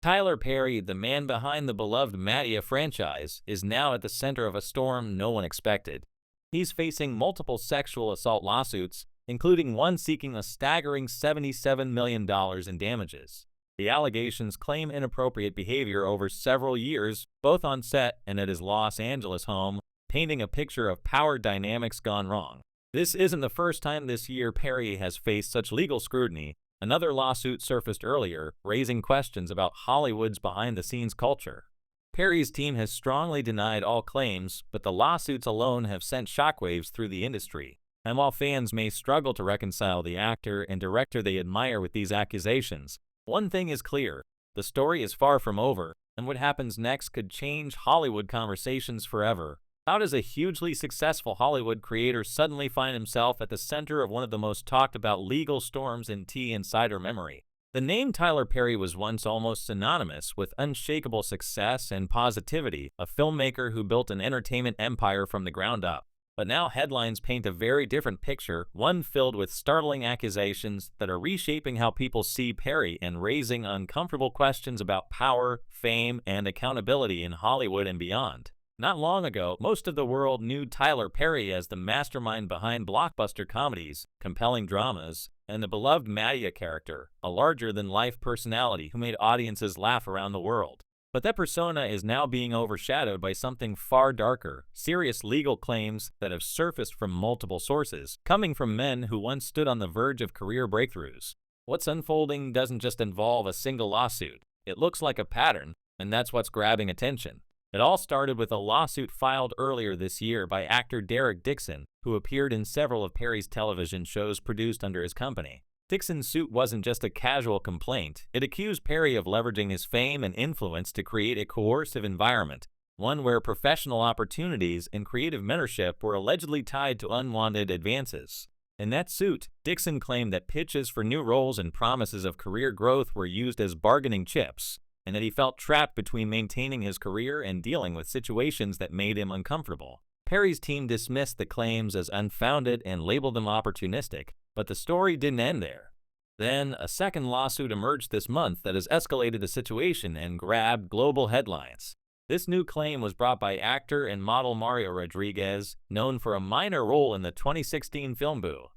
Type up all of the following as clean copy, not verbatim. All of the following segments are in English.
Tyler Perry, the man behind the beloved Madea franchise, is now at the center of a storm no one expected. He's facing multiple sexual assault lawsuits, including one seeking a staggering $77 million in damages. The allegations claim inappropriate behavior over several years, both on set and at his Los Angeles home, painting a picture of power dynamics gone wrong. This isn't the first time this year Perry has faced such legal scrutiny. Another lawsuit surfaced earlier, raising questions about Hollywood's behind-the-scenes culture. Perry's team has strongly denied all claims, but the lawsuits alone have sent shockwaves through the industry. And while fans may struggle to reconcile the actor and director they admire with these accusations, one thing is clear: the story is far from over, and what happens next could change Hollywood conversations forever. How does a hugely successful Hollywood creator suddenly find himself at the center of one of the most talked about legal storms in tea insider memory? The name Tyler Perry was once almost synonymous with unshakable success and positivity, a filmmaker who built an entertainment empire from the ground up. But now headlines paint a very different picture, one filled with startling accusations that are reshaping how people see Perry and raising uncomfortable questions about power, fame, and accountability in Hollywood and beyond. Not long ago, most of the world knew Tyler Perry as the mastermind behind blockbuster comedies, compelling dramas, and the beloved Madea character, a larger-than-life personality who made audiences laugh around the world. But that persona is now being overshadowed by something far darker: serious legal claims that have surfaced from multiple sources, coming from men who once stood on the verge of career breakthroughs. What's unfolding doesn't just involve a single lawsuit. It looks like a pattern, and that's what's grabbing attention. It all started with a lawsuit filed earlier this year by actor Derek Dixon, who appeared in several of Perry's television shows produced under his company. Dixon's suit wasn't just a casual complaint. It accused Perry of leveraging his fame and influence to create a coercive environment, one where professional opportunities and creative mentorship were allegedly tied to unwanted advances. In that suit, Dixon claimed that pitches for new roles and promises of career growth were used as bargaining chips, and that he felt trapped between maintaining his career and dealing with situations that made him uncomfortable. Perry's team dismissed the claims as unfounded and labeled them opportunistic, but the story didn't end there. Then, a second lawsuit emerged this month that has escalated the situation and grabbed global headlines. This new claim was brought by actor and model Mario Rodriguez, known for a minor role in the 2016 film Boo,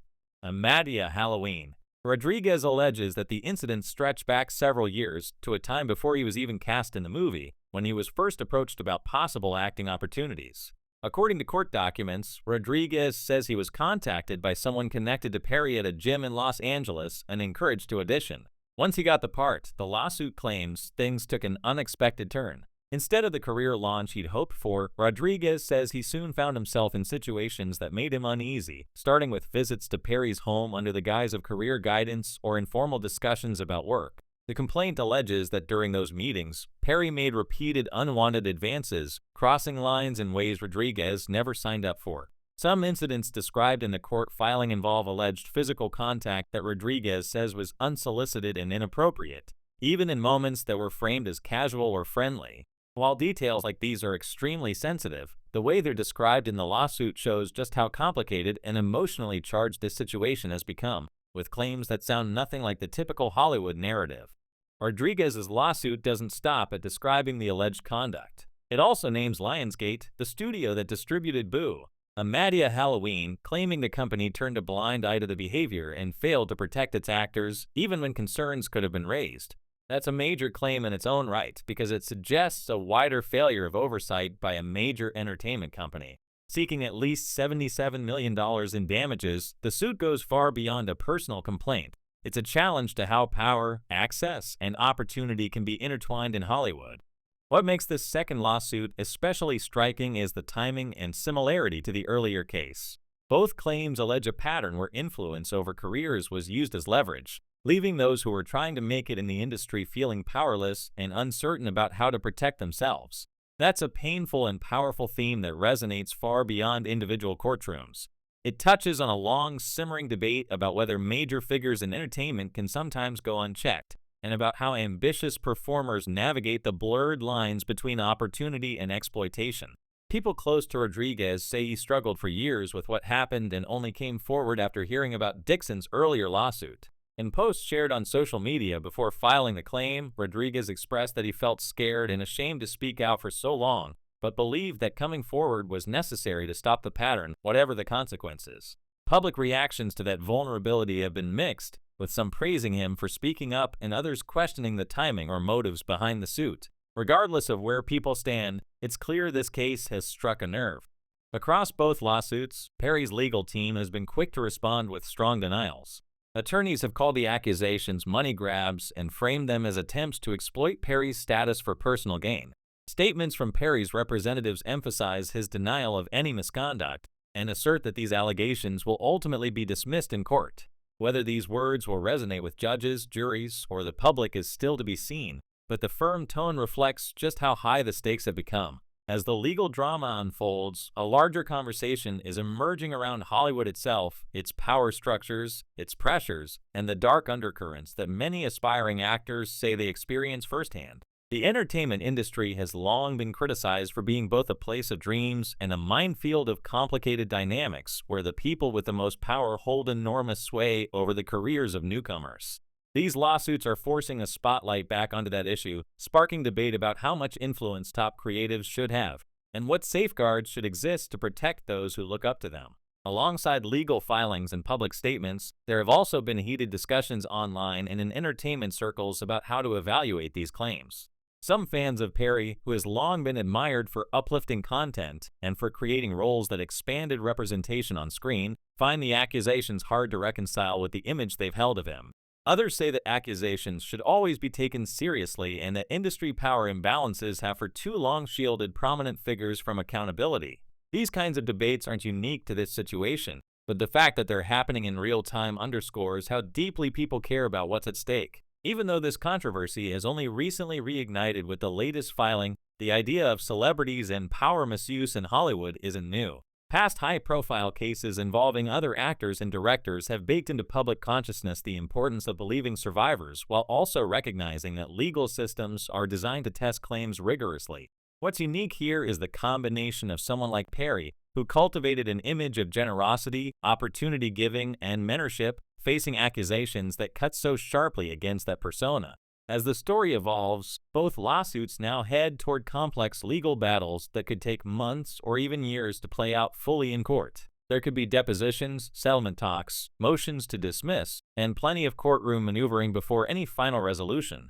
a Madea Halloween. Rodriguez alleges that the incident stretched back several years, to a time before he was even cast in the movie, when he was first approached about possible acting opportunities. According to court documents, Rodriguez says he was contacted by someone connected to Perry at a gym in Los Angeles and encouraged to audition. Once he got the part, the lawsuit claims things took an unexpected turn. Instead of the career launch he'd hoped for, Rodriguez says he soon found himself in situations that made him uneasy, starting with visits to Perry's home under the guise of career guidance or informal discussions about work. The complaint alleges that during those meetings, Perry made repeated unwanted advances, crossing lines in ways Rodriguez never signed up for. Some incidents described in the court filing involve alleged physical contact that Rodriguez says was unsolicited and inappropriate, even in moments that were framed as casual or friendly. While details like these are extremely sensitive, the way they're described in the lawsuit shows just how complicated and emotionally charged this situation has become, with claims that sound nothing like the typical Hollywood narrative. Rodriguez's lawsuit doesn't stop at describing the alleged conduct. It also names Lionsgate, the studio that distributed Boo, a Madea Halloween, claiming the company turned a blind eye to the behavior and failed to protect its actors, even when concerns could have been raised. That's a major claim in its own right, because it suggests a wider failure of oversight by a major entertainment company. Seeking at least $77 million in damages, the suit goes far beyond a personal complaint. It's a challenge to how power, access, and opportunity can be intertwined in Hollywood. What makes this second lawsuit especially striking is the timing and similarity to the earlier case. Both claims allege a pattern where influence over careers was used as leverage, leaving those who were trying to make it in the industry feeling powerless and uncertain about how to protect themselves. That's a painful and powerful theme that resonates far beyond individual courtrooms. It touches on a long, simmering debate about whether major figures in entertainment can sometimes go unchecked, and about how ambitious performers navigate the blurred lines between opportunity and exploitation. People close to Rodriguez say he struggled for years with what happened and only came forward after hearing about Dixon's earlier lawsuit. In posts shared on social media before filing the claim, Rodriguez expressed that he felt scared and ashamed to speak out for so long, but believed that coming forward was necessary to stop the pattern, whatever the consequences. Public reactions to that vulnerability have been mixed, with some praising him for speaking up and others questioning the timing or motives behind the suit. Regardless of where people stand, it's clear this case has struck a nerve. Across both lawsuits, Perry's legal team has been quick to respond with strong denials. Attorneys have called the accusations money grabs and framed them as attempts to exploit Perry's status for personal gain. Statements from Perry's representatives emphasize his denial of any misconduct and assert that these allegations will ultimately be dismissed in court. Whether these words will resonate with judges, juries, or the public is still to be seen, but the firm tone reflects just how high the stakes have become. As the legal drama unfolds, a larger conversation is emerging around Hollywood itself, its power structures, its pressures, and the dark undercurrents that many aspiring actors say they experience firsthand. The entertainment industry has long been criticized for being both a place of dreams and a minefield of complicated dynamics where the people with the most power hold enormous sway over the careers of newcomers. These lawsuits are forcing a spotlight back onto that issue, sparking debate about how much influence top creatives should have, and what safeguards should exist to protect those who look up to them. Alongside legal filings and public statements, there have also been heated discussions online and in entertainment circles about how to evaluate these claims. Some fans of Perry, who has long been admired for uplifting content and for creating roles that expanded representation on screen, find the accusations hard to reconcile with the image they've held of him. Others say that accusations should always be taken seriously and that industry power imbalances have for too long shielded prominent figures from accountability. These kinds of debates aren't unique to this situation, but the fact that they're happening in real time underscores how deeply people care about what's at stake. Even though this controversy has only recently reignited with the latest filing, the idea of celebrities and power misuse in Hollywood isn't new. Past high-profile cases involving other actors and directors have baked into public consciousness the importance of believing survivors while also recognizing that legal systems are designed to test claims rigorously. What's unique here is the combination of someone like Perry, who cultivated an image of generosity, opportunity-giving, and mentorship, facing accusations that cut so sharply against that persona. As the story evolves, both lawsuits now head toward complex legal battles that could take months or even years to play out fully in court. There could be depositions, settlement talks, motions to dismiss, and plenty of courtroom maneuvering before any final resolution.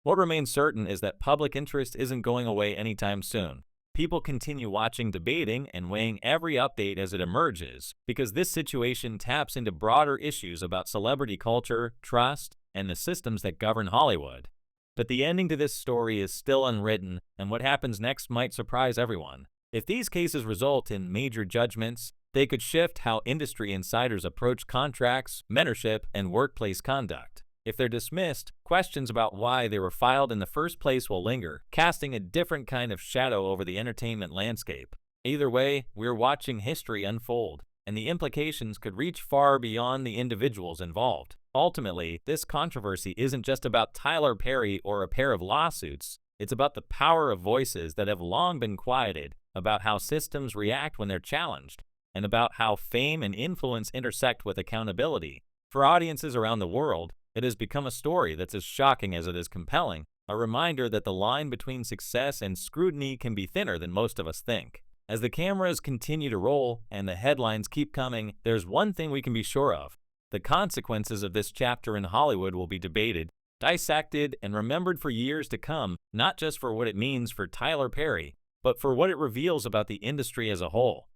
What remains certain is that public interest isn't going away anytime soon. People continue watching, debating, and weighing every update as it emerges, because this situation taps into broader issues about celebrity culture, trust, and the systems that govern Hollywood. But the ending to this story is still unwritten, and what happens next might surprise everyone. If these cases result in major judgments, they could shift how industry insiders approach contracts, mentorship, and workplace conduct. If they're dismissed, questions about why they were filed in the first place will linger, casting a different kind of shadow over the entertainment landscape. Either way, we're watching history unfold, and the implications could reach far beyond the individuals involved. Ultimately, this controversy isn't just about Tyler Perry or a pair of lawsuits. It's about the power of voices that have long been quieted, about how systems react when they're challenged, and about how fame and influence intersect with accountability. For audiences around the world, it has become a story that's as shocking as it is compelling, a reminder that the line between success and scrutiny can be thinner than most of us think. As the cameras continue to roll and the headlines keep coming, there's one thing we can be sure of. The consequences of this chapter in Hollywood will be debated, dissected, and remembered for years to come, not just for what it means for Tyler Perry, but for what it reveals about the industry as a whole.